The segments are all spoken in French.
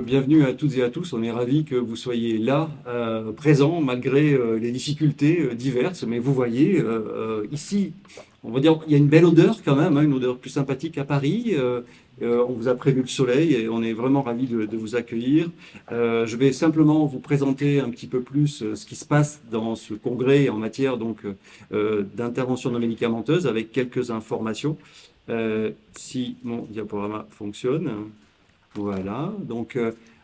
bienvenue à toutes et à tous. On est ravis que vous soyez là, présents, malgré les difficultés diverses. Mais vous voyez, ici, on va dire, il y a une belle odeur quand même, hein, une odeur plus sympathique à Paris. On vous a prévu le soleil et on est vraiment ravis de vous accueillir. Je vais simplement vous présenter un petit peu plus ce qui se passe dans ce congrès en matière donc d'intervention non médicamenteuse avec quelques informations. Si mon diaporama fonctionne. Voilà, donc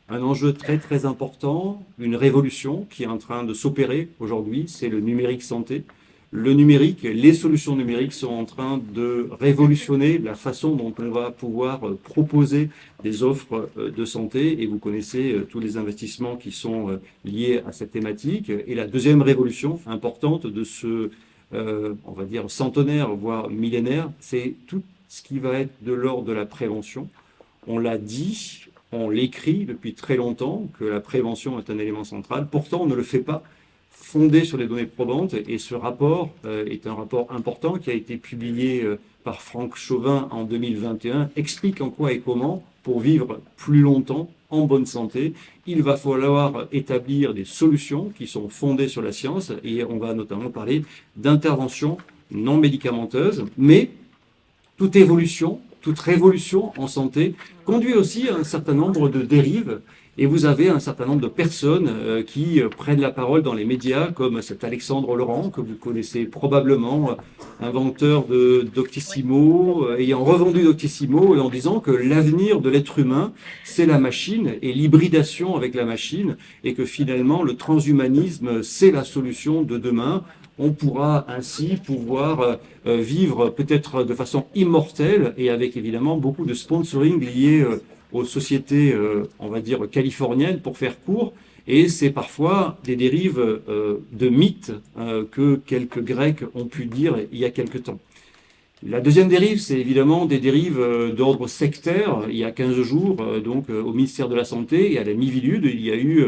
un enjeu très très important, une révolution qui est en train de s'opérer aujourd'hui, c'est le numérique santé. Le numérique, les solutions numériques sont en train de révolutionner la façon dont on va pouvoir proposer des offres de santé et vous connaissez tous les investissements qui sont liés à cette thématique. Et la deuxième révolution importante de ce, on va dire, centenaire, voire millénaire, c'est tout ce qui va être de l'ordre de la prévention. On l'a dit, on l'écrit depuis très longtemps que la prévention est un élément central. Pourtant, on ne le fait pas fondé sur les données probantes. Et ce rapport est un rapport important qui a été publié par Franck Chauvin en 2021, explique en quoi et comment, pour vivre plus longtemps en bonne santé, il va falloir établir des solutions qui sont fondées sur la science. Et on va notamment parler d'interventions non médicamenteuses, mais toute évolution, toute révolution en santé conduit aussi à un certain nombre de dérives. Et vous avez un certain nombre de personnes qui prennent la parole dans les médias, comme cet Alexandre Laurent, que vous connaissez probablement, inventeur de Doctissimo, ayant revendu Doctissimo, et en disant que l'avenir de l'être humain, c'est la machine et l'hybridation avec la machine, et que finalement, le transhumanisme, c'est la solution de demain. On pourra ainsi vivre peut-être de façon immortelle et avec évidemment beaucoup de sponsoring lié aux sociétés, on va dire, californiennes pour faire court. Et c'est parfois des dérives de mythes que quelques Grecs ont pu dire il y a quelque temps. La deuxième dérive, c'est évidemment des dérives d'ordre sectaire. Il y a 15 jours, au ministère de la Santé et à la Miviludes, il y a eu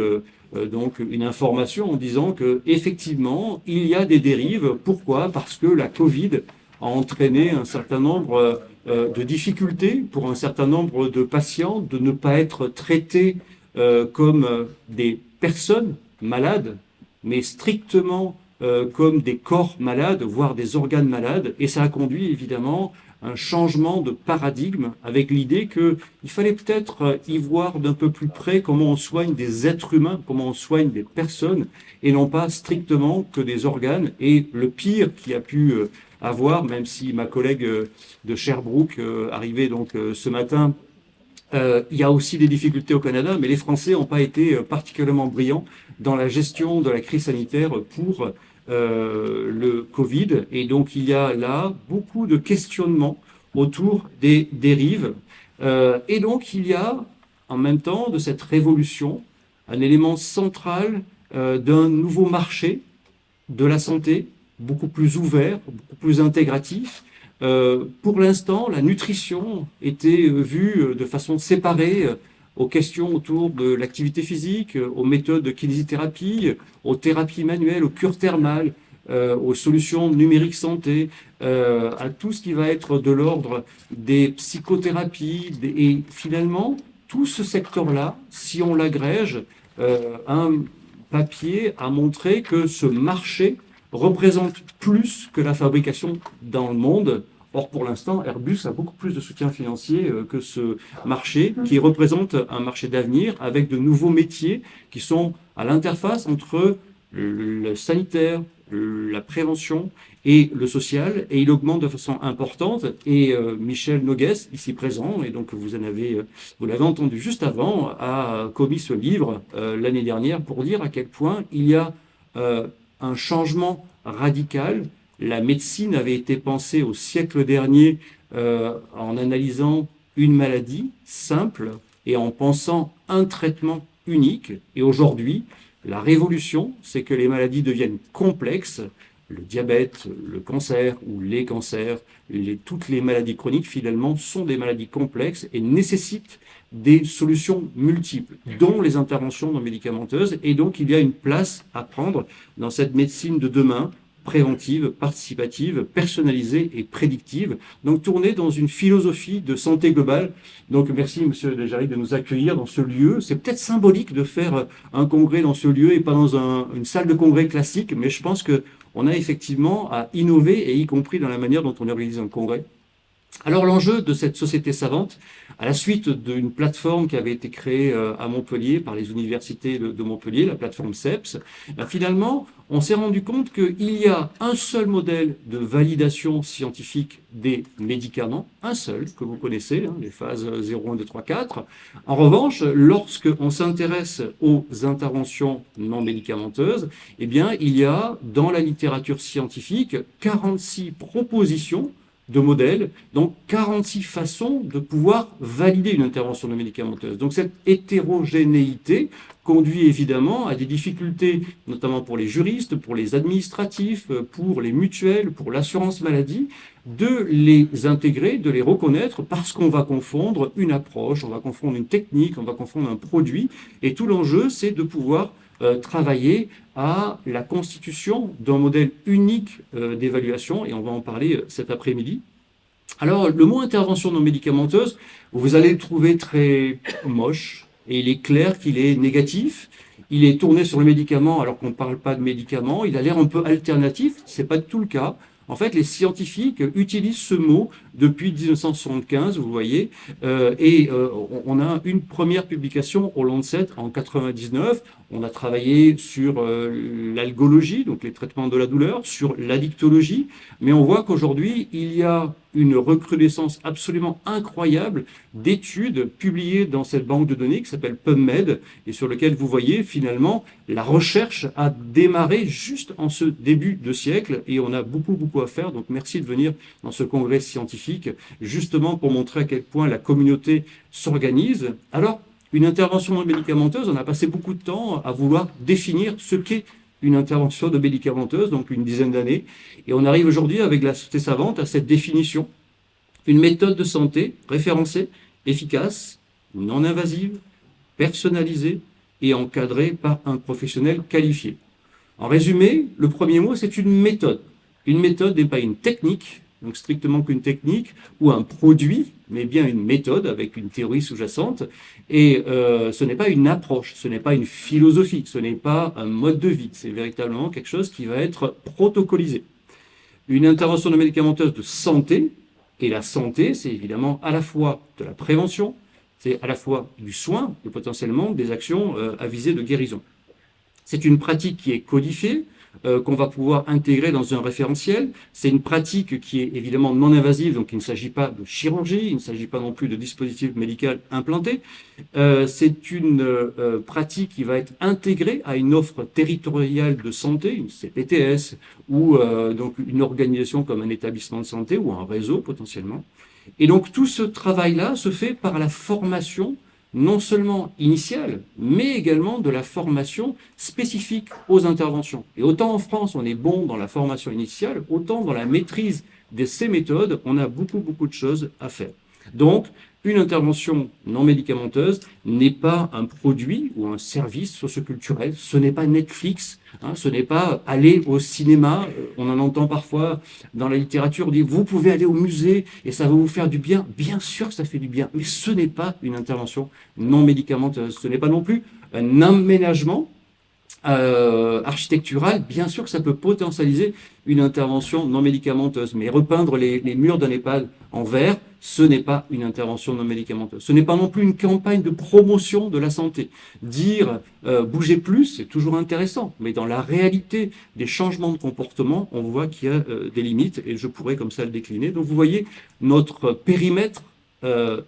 donc une information en disant que effectivement il y a des dérives. Pourquoi? Parce que la Covid a entraîné un certain nombre de difficultés pour un certain nombre de patients de ne pas être traités comme des personnes malades, mais strictement comme des corps malades, voire des organes malades. Et ça a conduit évidemment un changement de paradigme avec l'idée qu'il fallait peut-être y voir d'un peu plus près comment on soigne des êtres humains, comment on soigne des personnes, et non pas strictement que des organes. Et le pire qui a pu avoir, même si ma collègue de Sherbrooke arrivait donc ce matin, il y a aussi des difficultés au Canada, mais les Français n'ont pas été particulièrement brillants dans la gestion de la crise sanitaire pour le Covid. Et donc il y a là beaucoup de questionnements autour des dérives. Et donc il y a en même temps de cette révolution un élément central d'un nouveau marché de la santé, beaucoup plus ouvert, beaucoup plus intégratif. Pour l'instant, la nutrition était vue de façon séparée aux questions autour de l'activité physique, aux méthodes de kinésithérapie, aux thérapies manuelles, aux cures thermales, aux solutions numériques santé, à tout ce qui va être de l'ordre des psychothérapies. Et finalement, tout ce secteur-là, si on l'agrège, un papier a montré que ce marché représente plus que la fabrication dans le monde. Or, pour l'instant, Airbus a beaucoup plus de soutien financier que ce marché, qui représente un marché d'avenir avec de nouveaux métiers qui sont à l'interface entre le sanitaire, la prévention et le social, et il augmente de façon importante. Et Michel Noguès, ici présent, et donc vous l'avez entendu juste avant, a commis ce livre l'année dernière pour dire à quel point il y a un changement radical. La médecine avait été pensée au siècle dernier en analysant une maladie simple et en pensant un traitement unique. Et aujourd'hui, la révolution, c'est que les maladies deviennent complexes. Le diabète, le cancer ou les cancers, toutes les maladies chroniques finalement sont des maladies complexes et nécessitent des solutions multiples, dont les interventions non médicamenteuses. Et donc il y a une place à prendre dans cette médecine de demain préventive, participative, personnalisée et prédictive. Donc tournée dans une philosophie de santé globale. Donc merci Monsieur Desjardins de nous accueillir dans ce lieu. C'est peut-être symbolique de faire un congrès dans ce lieu et pas dans une salle de congrès classique, mais je pense que on a effectivement à innover, et y compris dans la manière dont on organise un congrès. Alors l'enjeu de cette société savante, à la suite d'une plateforme qui avait été créée à Montpellier par les universités de Montpellier, la plateforme CEPS, finalement, on s'est rendu compte qu'il y a un seul modèle de validation scientifique des médicaments, un seul, que vous connaissez, hein, les phases 0, 1, 2, 3, 4. En revanche, lorsqu'on s'intéresse aux interventions non médicamenteuses, eh bien, il y a dans la littérature scientifique 46 propositions de modèles, donc 46 façons de pouvoir valider une intervention non médicamenteuse. Donc cette hétérogénéité conduit évidemment à des difficultés, notamment pour les juristes, pour les administratifs, pour les mutuelles, pour l'assurance maladie, de les intégrer, de les reconnaître, parce qu'on va confondre une approche, on va confondre une technique, on va confondre un produit, et tout l'enjeu, c'est de pouvoir travailler à la constitution d'un modèle unique d'évaluation, et on va en parler cet après-midi. Alors, le mot intervention non médicamenteuse, vous allez le trouver très moche, et il est clair qu'il est négatif. Il est tourné sur le médicament alors qu'on ne parle pas de médicament. Il a l'air un peu alternatif, c'est pas tout le cas. En fait, les scientifiques utilisent ce mot depuis 1975, vous voyez, on a une première publication au Lancet en 99. On a travaillé sur l'algologie, donc les traitements de la douleur, sur l'addictologie, mais on voit qu'aujourd'hui, il y a une recrudescence absolument incroyable d'études publiées dans cette banque de données qui s'appelle PubMed et sur lequel vous voyez finalement la recherche a démarré juste en ce début de siècle et on a beaucoup à faire. Donc merci de venir dans ce congrès scientifique justement pour montrer à quel point la communauté s'organise. Alors, une intervention non médicamenteuse, on a passé beaucoup de temps à vouloir définir ce qu'est une intervention de médicamenteuse, donc une dizaine d'années. Et on arrive aujourd'hui avec la société savante à cette définition. Une méthode de santé référencée, efficace, non invasive, personnalisée et encadrée par un professionnel qualifié. En résumé, le premier mot, c'est une méthode. Une méthode n'est pas une technique, donc strictement qu'une technique, ou un produit, mais bien une méthode avec une théorie sous-jacente. Et ce n'est pas une approche, ce n'est pas une philosophie, ce n'est pas un mode de vie, c'est véritablement quelque chose qui va être protocolisé. Une intervention non médicamenteuse de santé, et la santé, c'est évidemment à la fois de la prévention, c'est à la fois du soin et potentiellement des actions à visée de guérison. C'est une pratique qui est codifiée, qu'on va pouvoir intégrer dans un référentiel. C'est une pratique qui est évidemment non invasive, donc il ne s'agit pas de chirurgie, il ne s'agit pas non plus de dispositif médical implanté. C'est une pratique qui va être intégrée à une offre territoriale de santé, une CPTS, ou donc une organisation comme un établissement de santé ou un réseau potentiellement. Et donc tout ce travail-là se fait par la formation non seulement initiale, mais également de la formation spécifique aux interventions. Et autant en France, on est bon dans la formation initiale, autant dans la maîtrise de ces méthodes, on a beaucoup de choses à faire. Donc, une intervention non médicamenteuse n'est pas un produit ou un service socioculturel, ce n'est pas Netflix, hein, ce n'est pas aller au cinéma, on en entend parfois dans la littérature, on dit vous pouvez aller au musée et ça va vous faire du bien, bien sûr que ça fait du bien, mais ce n'est pas une intervention non médicamenteuse, ce n'est pas non plus un aménagement architectural, bien sûr que ça peut potentialiser une intervention non médicamenteuse, mais repeindre les murs d'un EHPAD en vert, ce n'est pas une intervention non médicamenteuse. Ce n'est pas non plus une campagne de promotion de la santé. Dire bougez plus, c'est toujours intéressant, mais dans la réalité des changements de comportement, on voit qu'il y a des limites, et je pourrais comme ça le décliner. Donc vous voyez, notre périmètre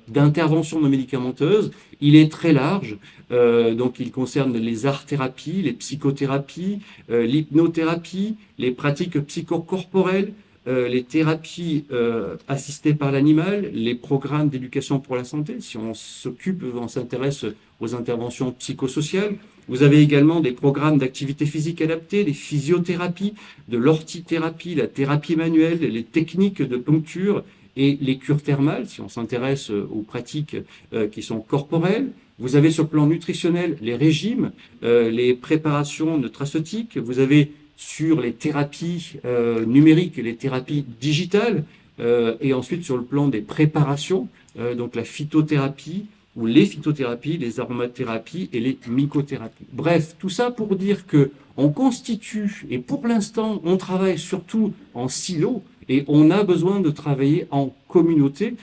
d'intervention non médicamenteuse, il est très large, donc il concerne les art-thérapies, les psychothérapies, l'hypnothérapie, les pratiques psychocorporelles, les thérapies assistées par l'animal, les programmes d'éducation pour la santé, si on s'intéresse aux interventions psychosociales. Vous avez également des programmes d'activité physique adaptée, des physiothérapies, de l'orthithérapie, la thérapie manuelle, les techniques de poncture, et les cures thermales, si on s'intéresse aux pratiques qui sont corporelles. Vous avez sur le plan nutritionnel les régimes, les préparations nutraceutiques. Vous avez sur les thérapies numériques et les thérapies digitales, et ensuite sur le plan des préparations, donc la phytothérapie, ou les phytothérapies, les aromathérapies et les mycothérapies. Bref, tout ça pour dire que on constitue, et pour l'instant, on travaille surtout en silo, et on a besoin de travailler en communauté,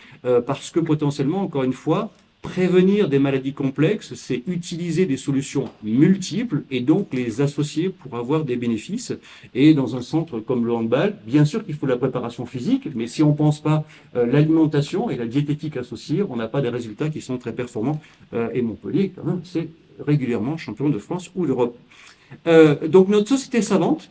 parce que potentiellement, encore une fois, prévenir des maladies complexes, c'est utiliser des solutions multiples et donc les associer pour avoir des bénéfices. Et dans un centre comme le handball, bien sûr qu'il faut la préparation physique, mais si on ne pense pas l'alimentation et la diététique associée, on n'a pas des résultats qui sont très performants. Et Montpellier, quand même, c'est régulièrement champion de France ou d'Europe. Donc notre société savante,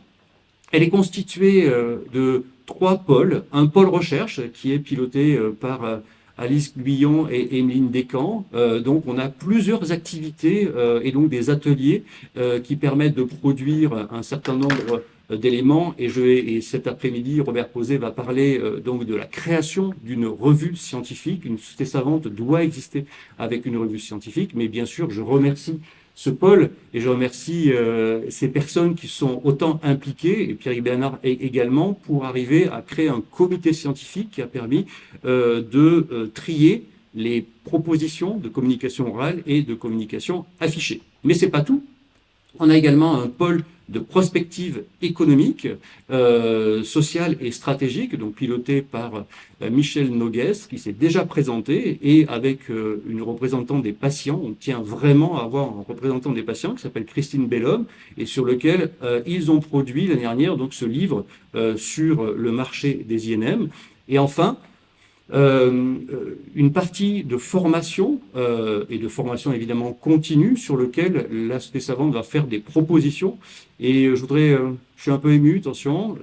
elle est constituée de 3 pôles. Un pôle recherche qui est piloté par Alice Guillon et Emeline Descamps. Donc on a plusieurs activités et donc des ateliers qui permettent de produire un certain nombre d'éléments. Et cet après-midi, Robert Posé va parler donc de la création d'une revue scientifique. Une société savante doit exister avec une revue scientifique. Mais bien sûr, je remercie ce pôle, et je remercie ces personnes qui sont autant impliquées, et Pierre Bernard également, pour arriver à créer un comité scientifique qui a permis de trier les propositions de communication orale et de communication affichée. Mais c'est pas tout. On a également un pôle de prospective économique, sociale et stratégique, donc piloté par Michel Nogues, qui s'est déjà présenté, et avec une représentante des patients. On tient vraiment à avoir un représentant des patients qui s'appelle Christine Bellhomme, et sur lequel ils ont produit l'année dernière donc ce livre sur le marché des INM. Et enfin, une partie de formation, et de formation évidemment continue, sur lequel la Société savante va faire des propositions. Et je voudrais, je suis un peu ému, attention,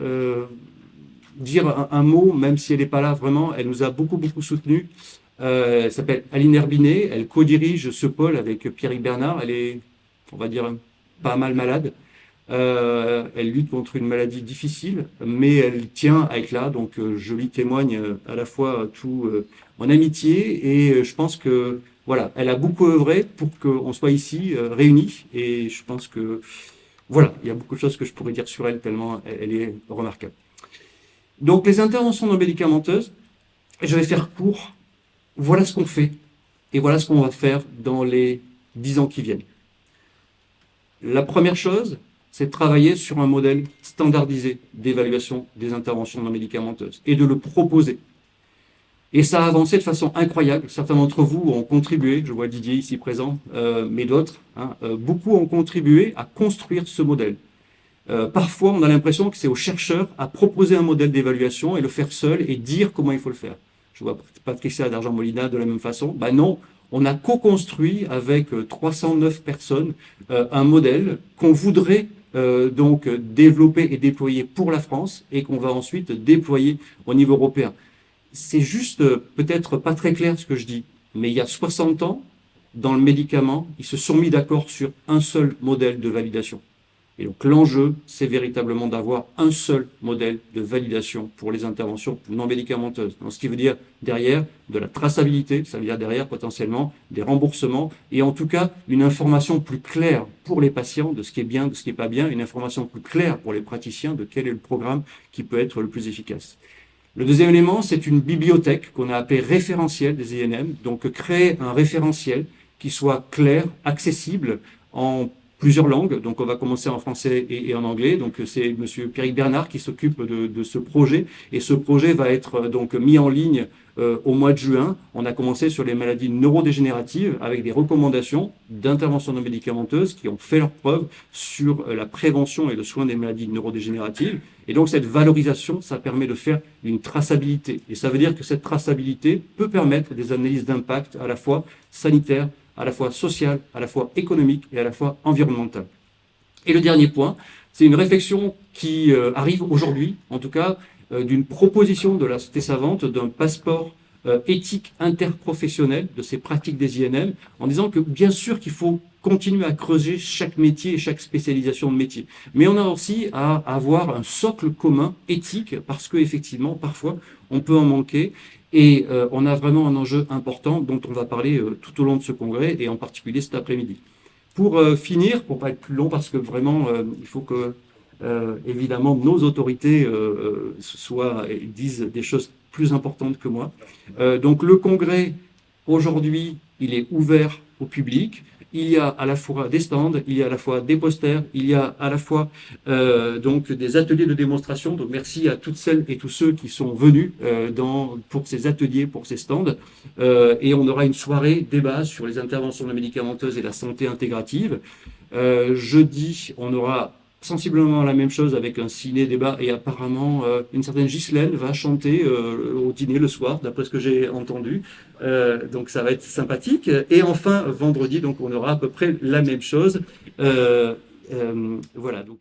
dire un mot, même si elle n'est pas là vraiment, elle nous a beaucoup soutenus. Elle s'appelle Aline Herbinet, elle co-dirige ce pôle avec Pierre Bernard. Elle est, on va dire, pas mal malade. Elle lutte contre une maladie difficile, mais elle tient à être là, donc je lui témoigne à la fois tout mon amitié, et je pense que voilà, elle a beaucoup œuvré pour qu'on soit ici réunis, et je pense que voilà, il y a beaucoup de choses que je pourrais dire sur elle tellement elle est remarquable. Donc les interventions non médicamenteuses, je vais faire court. Voilà ce qu'on fait, et voilà ce qu'on va faire dans les 10 ans qui viennent. La première chose, c'est de travailler sur un modèle standardisé d'évaluation des interventions non médicamenteuses et de le proposer. Et ça a avancé de façon incroyable. Certains d'entre vous ont contribué, je vois Didier ici présent, mais d'autres, beaucoup ont contribué à construire ce modèle. Parfois, on a l'impression que c'est aux chercheurs à proposer un modèle d'évaluation et le faire seul et dire comment il faut le faire. Je vois Patricia d'Argent-Molina de la même façon. Ben non, on a co-construit avec 309 personnes un modèle qu'on voudrait donc développer et déployer pour la France, et qu'on va ensuite déployer au niveau européen. C'est juste peut-être pas très clair ce que je dis, mais il y a 60 ans, dans le médicament, ils se sont mis d'accord sur un seul modèle de validation. Et donc l'enjeu, c'est véritablement d'avoir un seul modèle de validation pour les interventions non médicamenteuses. Donc, ce qui veut dire derrière de la traçabilité, ça veut dire derrière potentiellement des remboursements, et en tout cas une information plus claire pour les patients de ce qui est bien, de ce qui n'est pas bien, une information plus claire pour les praticiens de quel est le programme qui peut être le plus efficace. Le deuxième élément, c'est une bibliothèque qu'on a appelée référentiel des INM, donc créer un référentiel qui soit clair, accessible en plusieurs langues. Donc on va commencer en français et en anglais. Donc c'est monsieur Pierre Bernard qui s'occupe de ce projet, et ce projet va être donc mis en ligne au mois de juin. On a commencé sur les maladies neurodégénératives avec des recommandations d'intervention non médicamenteuses qui ont fait leurs preuves sur la prévention et le soin des maladies neurodégénératives. Et donc cette valorisation, ça permet de faire une traçabilité. Et ça veut dire que cette traçabilité peut permettre des analyses d'impact à la fois sanitaires, à la fois sociale, à la fois économique et à la fois environnementale. Et le dernier point, c'est une réflexion qui arrive aujourd'hui, en tout cas, d'une proposition de la Société savante d'un passeport éthique interprofessionnel de ces pratiques des INM, en disant que bien sûr qu'il faut continuer à creuser chaque métier et chaque spécialisation de métier. Mais on a aussi à avoir un socle commun éthique, parce que effectivement, parfois, on peut en manquer. Et on a vraiment un enjeu important dont on va parler tout au long de ce congrès, et en particulier cet après-midi. Pour finir, pour pas être plus long, parce que vraiment, il faut que évidemment, nos autorités disent des choses plus importantes que moi. Donc le congrès, aujourd'hui, il est ouvert au public. Il y a à la fois des stands, il y a à la fois des posters, il y a à la fois donc des ateliers de démonstration. Donc merci à toutes celles et tous ceux qui sont venus pour ces ateliers, pour ces stands. Et on aura une soirée débat sur les interventions médicamenteuses et la santé intégrative. Jeudi, on aura sensiblement la même chose avec un ciné-débat et apparemment une certaine Ghislaine va chanter au dîner le soir, d'après ce que j'ai entendu. Donc ça va être sympathique. Et enfin, vendredi, donc on aura à peu près la même chose. Voilà. Donc